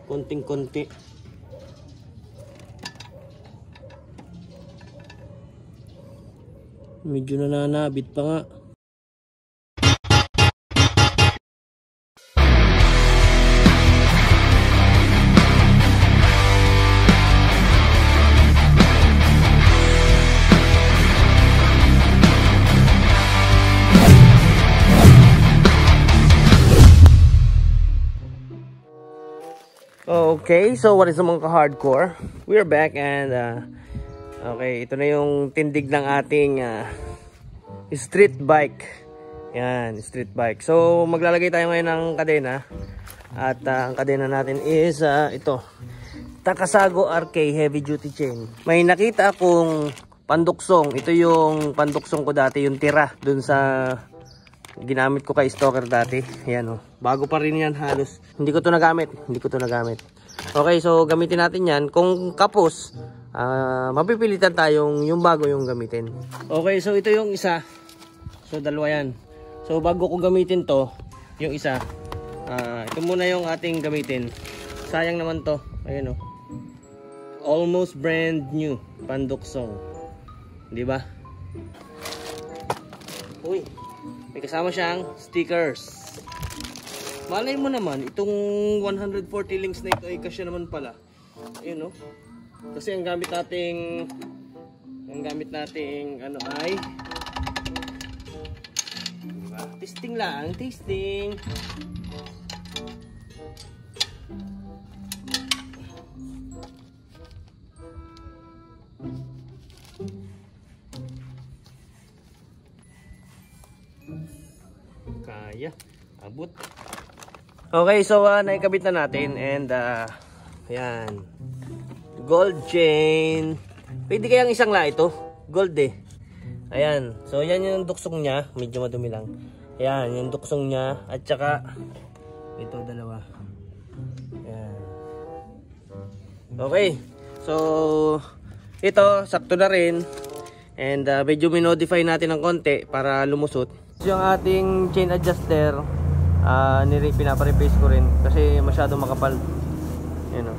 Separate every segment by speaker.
Speaker 1: Konting-konti. Medyo nananabit pa nga. Okay, so what is mga ka-hardcore? We're back and okay, ito na yung tindig ng ating street bike. Yan, street bike. So maglalagay tayo ngayon ng kadena. At ang kadena natin is ito, Takasago RK heavy duty chain. May nakita akong panduksong. Ito yung panduksong ko dati, yung tira dun sa ginamit ko kay Stalker dati. Ayan o. Bago pa rin yan halos. Hindi ko to nagamit. Okay, so gamitin natin yan. Kung kapos, mapipilitan tayong yung bago yung gamitin. Okay, so ito yung isa. So dalawa yan. So bago ko gamitin to, yung isa, ito muna yung ating gamitin. Sayang naman to. Ayan o. Almost brand new panduksong. Diba? Uy. May kasama siyang stickers. Malay mo naman, itong 140 links na ito ay kasya naman pala. Ayun, no? Kasi ang gamit nating ano ay diba? Testing lang, testing. Kaya, abot. Okay, so naikabit na natin and yan. Gold chain. Pwede kayang isang la ito. Gold eh. Ayan. So yan yung duksong niya. Medyo madumi lang. Ayan, yung duksong niya. At saka ito dalawa. Ayan. Okay. So ito, sakto na rin. And medyo minodify natin ng konti para lumusot. Yung ating chain adjuster, pinapareplace ko rin kasi masyado makapal. Ayan o.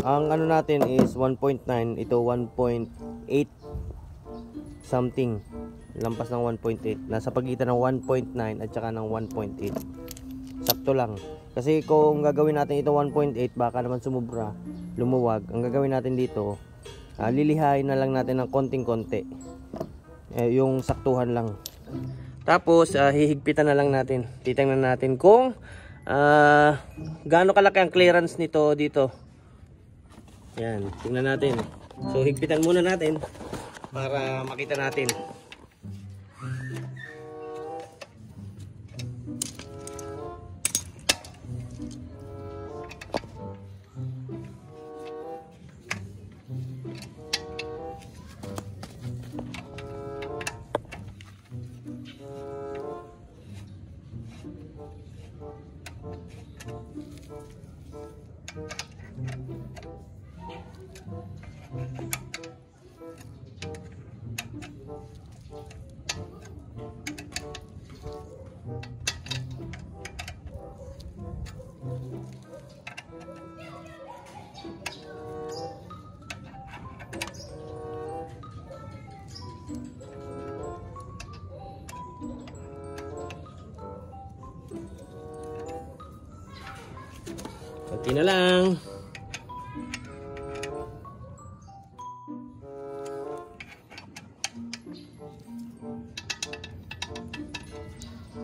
Speaker 1: Ang ano natin is 1.9, ito 1.8 something. Lampas ng 1.8. Nasa pagitan ng 1.9 at saka ng 1.8. Sakto lang. Kasi kung gagawin natin ito 1.8, baka naman sumubra, lumuwag. Ang gagawin natin dito, lilihain na lang natin ng konting-konti. Yung saktuhan lang. Tapos hihigpitan na lang natin. Titingnan natin kung gaano kalaki ang clearance nito dito. Yan, tingnan natin. So higpitan muna natin para makita natin. Kunti na lang.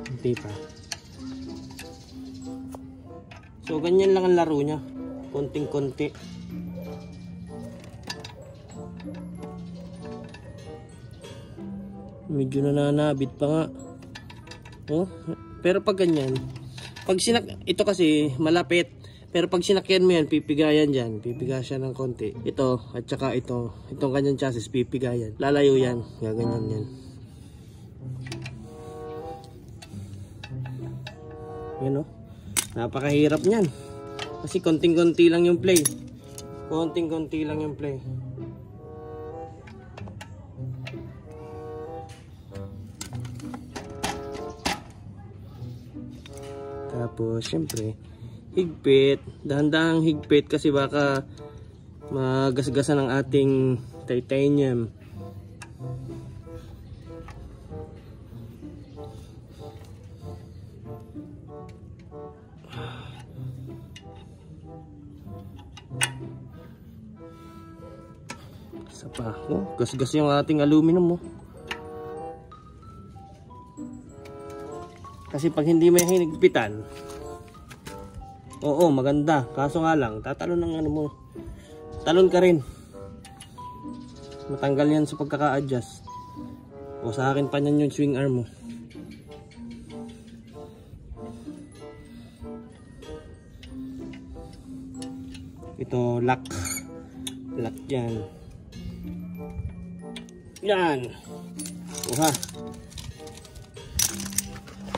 Speaker 1: Kunti pa. So ganyan lang ang laro niya. Konting-konti. Medyo nananabit pa nga. Oh, pero pag ganyan, pag ito kasi malapit. Pero pag sinakyan mo yan, pipigayan dyan. Pipiga siya ng konti. Ito, at saka ito. Itong kanyang chassis, pipigayan. Lalayo yan. Gaganyan yan. Yan o. Napakahirap niyan. Kasi konting-konti lang yung play. Konting-konti lang yung play. Tapos, syempre, higpit. Dahan-dahang higpit kasi baka magasgasan ang ating titanium. Isa pa. Oh, gasgas yung ating aluminum mo. Kasi pag hindi may hinigpitan, oo, maganda. Kaso nga lang, tatalon ng ano mo. Talon ka rin. Matanggal yan sa pagkaka-adjust. O sa akin pa yan yung swing arm mo. Ito, lock. Lock yan. Yan. Uha.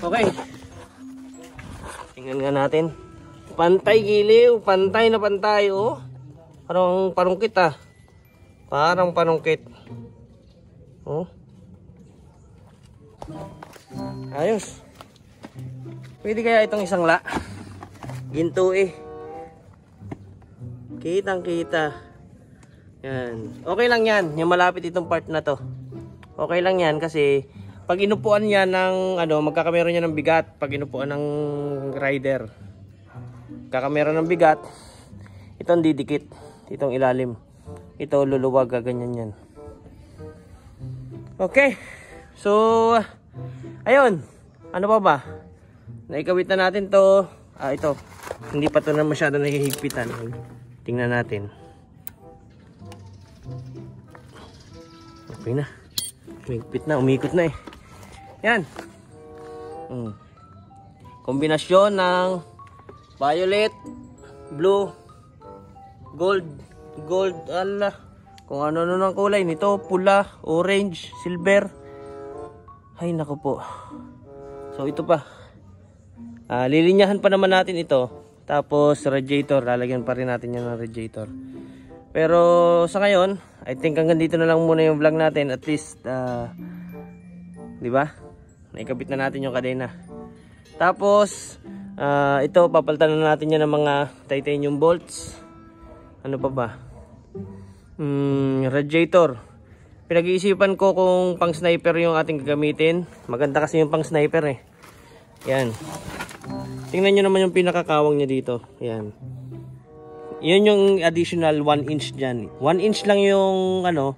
Speaker 1: Okay. Tingnan nga natin. Pantay giliw. Pantay na pantay. Oh. Parang panungkit ah. Parang panungkit. Oh. Ayos. Pwede kaya itong isang la. Ginto eh. Kitang kita. Yan. Okay lang yan. Yung malapit itong part na to. Okay lang yan kasi pag inupuan niya ng ano, magkakamera niya ng bigat pag inupuan ng rider. Kakamera ng bigat. Itong didikit, itong ilalim. Ito luluwag, ganyan yan. Okay. So ayun. Ano pa ba? Naikawit na natin to. Ito. Hindi pa to na masyado nahihigpitan. Tingnan natin. Okay na. Higpit na, umikot na eh. Yan. Kombinasyon ng violet, blue, gold, ala. Kung ano ng kulay nito, pula, orange, silver. Ay nako po. So ito pa. Lilinyahan pa naman natin ito. Tapos radiator, lalagyan pa rin natin yan ng radiator. Pero sa ngayon, I think hanggang dito na lang muna yung vlog natin. At least, di ba? Naikabit na natin yung kadena. Tapos, ito, papalitan na natin yan ng mga titanium bolts. Ano pa ba? Radiator. Pinag-iisipan ko kung pang sniper yung ating gagamitin. Maganda kasi yung pang sniper eh. Yan. Tingnan nyo naman yung pinakakawang niya dito. Yan. Yun yung additional 1 inch dyan. 1 inch lang yung ano,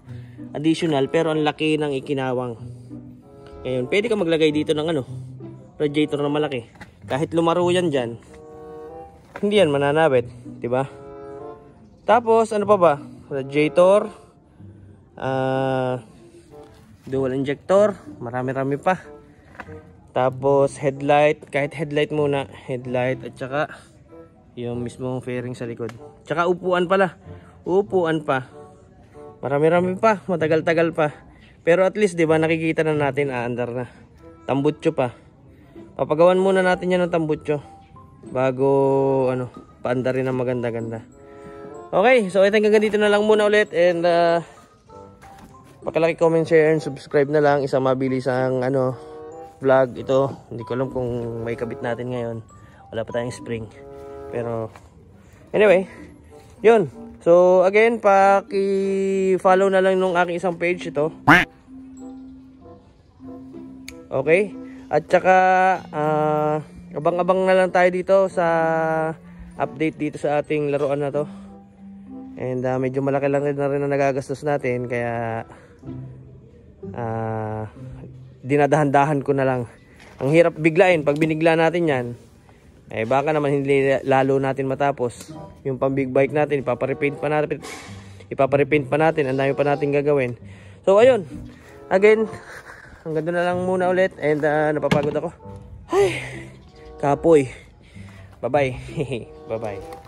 Speaker 1: additional, pero ang laki ng ikinawang. Ngayon, pwede ka maglagay dito ng ano, radiator na malaki. Kahit lumaro yan dyan, hindi yan mananabit, diba? Tapos, ano pa ba? Radiator, dual injector, marami-rami pa. Tapos, headlight, kahit headlight muna, headlight, at saka yung mismong fairing sa likod. Tsaka upuan pala. Upuan pa. Marami-rami pa. Matagal-tagal pa. Pero at least, di ba, nakikita na natin, aandar na. Tambutso pa. Papagawan muna natin yan ng tambutso. Bago, ano, paandarin ng maganda-ganda. Okay, so I think hanggang dito na lang muna ulit. And, pakilaki, comment, share, and subscribe na lang. Isang mabilis ang, ano, vlog. Ito, hindi ko alam kung may kabit natin ngayon. Wala pa tayong spring. Pero anyway, yun. So again, paki-follow na lang nung aking isang page ito. Okay? At saka abang-abang na lang tayo dito sa update dito sa ating laruan na to. And medyo malaki lang na rin ang nagagastos natin, kaya dinadahan-dahan ko na lang. Ang hirap biglain pag binigla natin yan. Eh baka naman hindi lalo natin matapos. Yung pang big bike natin, ipaparepaint pa natin, ang dami pa natin gagawin. So ayun, again, hanggang doon na lang muna ulit. And napapagod ako. Ay, kapoy. Bye bye. Bye bye.